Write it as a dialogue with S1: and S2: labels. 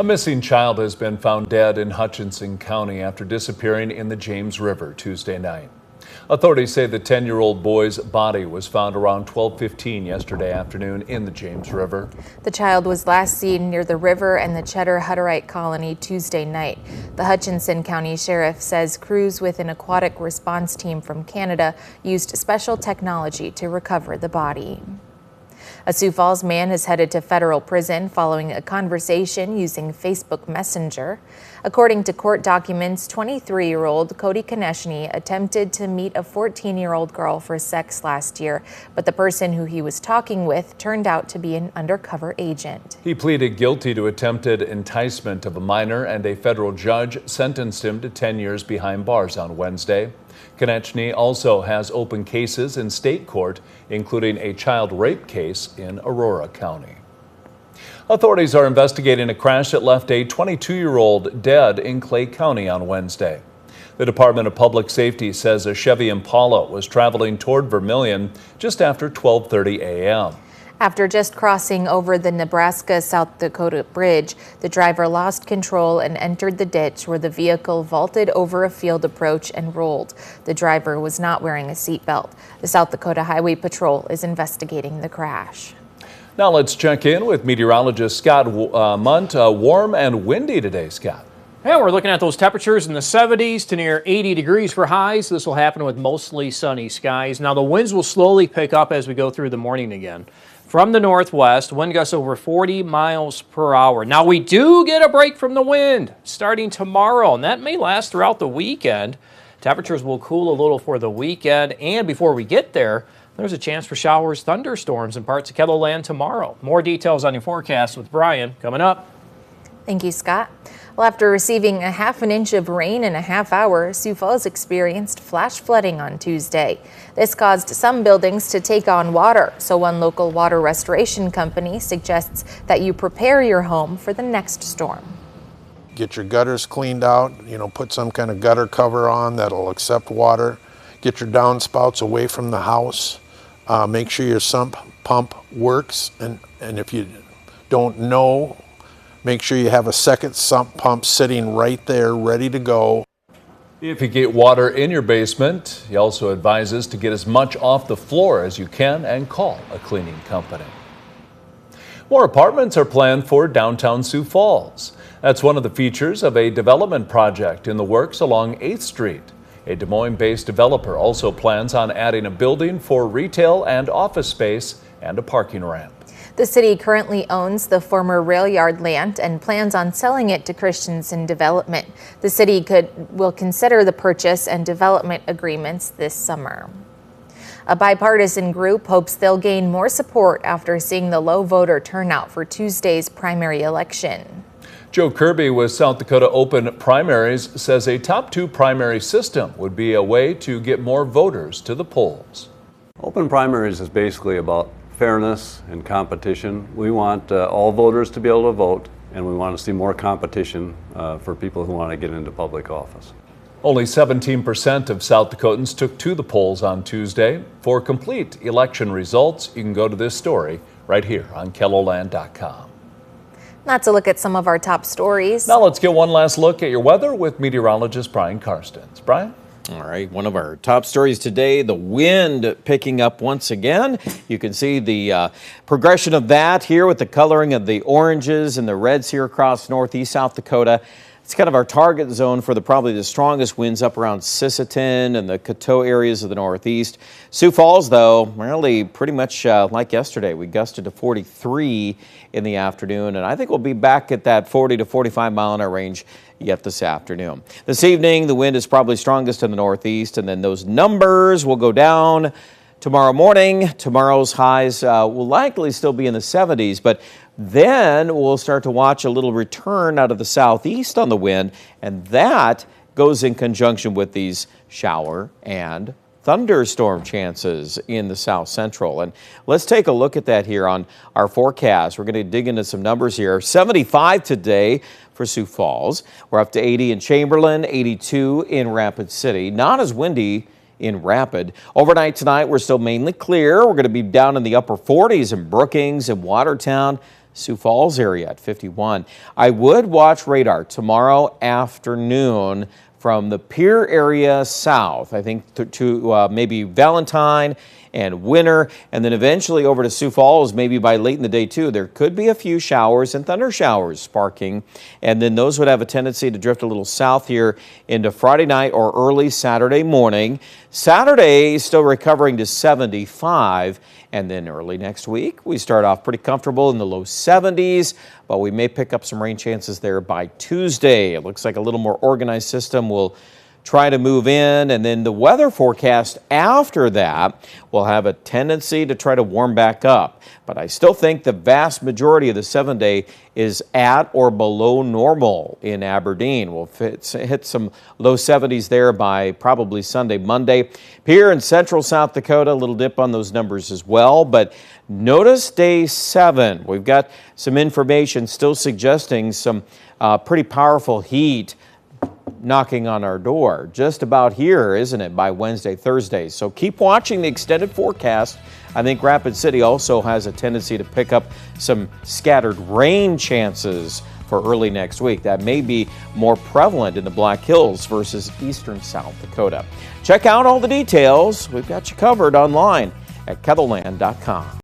S1: A missing child has been found dead in Hutchinson County after disappearing in the James River Tuesday night. Authorities say the 10-year-old boy's body was found around 12:15 yesterday afternoon in the James River.
S2: The child was last seen near the river and the Cheddar Hutterite colony Tuesday night. The Hutchinson County Sheriff says crews with an aquatic response team from Canada used special technology to recover the body. A Sioux Falls man is headed to federal prison following a conversation using Facebook Messenger. According to court documents, 23-year-old Cody Konechny attempted to meet a 14-year-old girl for sex last year, but the person who he was talking with turned out to be an undercover agent.
S1: He pleaded guilty to attempted enticement of a minor, and a federal judge sentenced him to 10 years behind bars on Wednesday. Konechny also has open cases in state court, including a child rape case in Aurora County. Authorities are investigating a crash that left a 22-year-old dead in Clay County on Wednesday. The Department of Public Safety says a Chevy Impala was traveling toward Vermilion just after 12:30 a.m.
S2: After just crossing over the Nebraska-South Dakota bridge, the driver lost control and entered the ditch where the vehicle vaulted over a field approach and rolled. The driver was not wearing a seatbelt. The South Dakota Highway Patrol is investigating the crash.
S1: Now let's check in with meteorologist Scott Munt. Warm and windy today, Scott.
S3: Yeah, we're looking at those temperatures in the 70s to near 80 degrees for highs. This will happen with mostly sunny skies. Now the winds will slowly pick up as we go through the morning again. From the northwest, wind gusts over 40 miles per hour. Now we do get a break from the wind starting tomorrow, and that may last throughout the weekend. Temperatures will cool a little for the weekend, and before we get there, there's a chance for showers, thunderstorms in parts of KELOLAND tomorrow. More details on your forecast with Brian coming up.
S2: Thank you, Scott. Well, after receiving a half an inch of rain in a half hour, Sioux Falls experienced flash flooding on Tuesday. This caused some buildings to take on water, so one local water restoration company suggests that you prepare your home for the next storm.
S4: Get your gutters cleaned out, put some kind of gutter cover on that'll accept water. Get your downspouts away from the house. Make sure your sump pump works, and if you don't know, make sure you have a second sump pump sitting right there, ready to go.
S1: If you get water in your basement, he also advises to get as much off the floor as you can and call a cleaning company. More apartments are planned for downtown Sioux Falls. That's one of the features of a development project in the works along 8th Street. A Des Moines-based developer also plans on adding a building for retail and office space and a parking ramp.
S2: The city currently owns the former rail yard land and plans on selling it to Christensen Development. The city will consider the purchase and development agreements this summer. A bipartisan group hopes they'll gain more support after seeing the low voter turnout for Tuesday's primary election.
S1: Joe Kirby with South Dakota Open Primaries says a top 2 primary system would be a way to get more voters to the polls.
S5: Open primaries is basically about fairness and competition. We want all voters to be able to vote, and we want to see more competition for people who want to get into public office.
S1: Only 17% of South Dakotans took to the polls on Tuesday. For complete election results, you can go to this story right here on KELOLAND.com.
S2: That's a look at some of our top stories.
S1: Now let's get one last look at your weather with meteorologist Brian Karstens. Brian?
S6: All right, one of our top stories today, the wind picking up once again. You can see the progression of that here with the coloring of the oranges and the reds here across northeast South Dakota. It's kind of our target zone for probably the strongest winds up around Sisseton and the Coteau areas of the northeast. Sioux Falls, though, really pretty much like yesterday. We gusted to 43 in the afternoon, and I think we'll be back at that 40 to 45 mile an hour range yet this afternoon. This evening, the wind is probably strongest in the northeast, and then those numbers will go down tomorrow morning. Tomorrow's highs will likely still be in the 70s, but then we'll start to watch a little return out of the southeast on the wind, and that goes in conjunction with these shower and thunderstorm chances in the south central. And let's take a look at that here on our forecast. We're going to dig into some numbers here. 75 today for Sioux Falls. We're up to 80 in Chamberlain, 82 in Rapid City. Not as windy in Rapid. Overnight tonight, we're still mainly clear. We're going to be down in the upper 40s in Brookings and Watertown. Sioux Falls area at 51. I would watch radar tomorrow afternoon from the Pier area south, I think to maybe Valentine and Winter, and then eventually over to Sioux Falls, maybe by late in the day too. There could be a few showers and thunder showers sparking, and then those would have a tendency to drift a little south here into Friday night or early Saturday morning. Saturday still recovering to 75, and then early next week we start off pretty comfortable in the low 70s, but we may pick up some rain chances there by Tuesday. It looks like a little more organized system will try to move in, and then the weather forecast after that will have a tendency to try to warm back up. But I still think the vast majority of the 7-day is at or below normal in Aberdeen. We'll hit some low 70s there by probably Sunday, Monday. Here in central South Dakota, a little dip on those numbers as well. But notice day 7. We've got some information still suggesting some pretty powerful heat knocking on our door just about here, isn't it, by Wednesday, Thursday. So keep watching the extended forecast. I think Rapid City also has a tendency to pick up some scattered rain chances for early next week. That may be more prevalent in the Black Hills versus eastern South Dakota. Check out all the details. We've got you covered online at KELOLAND.com.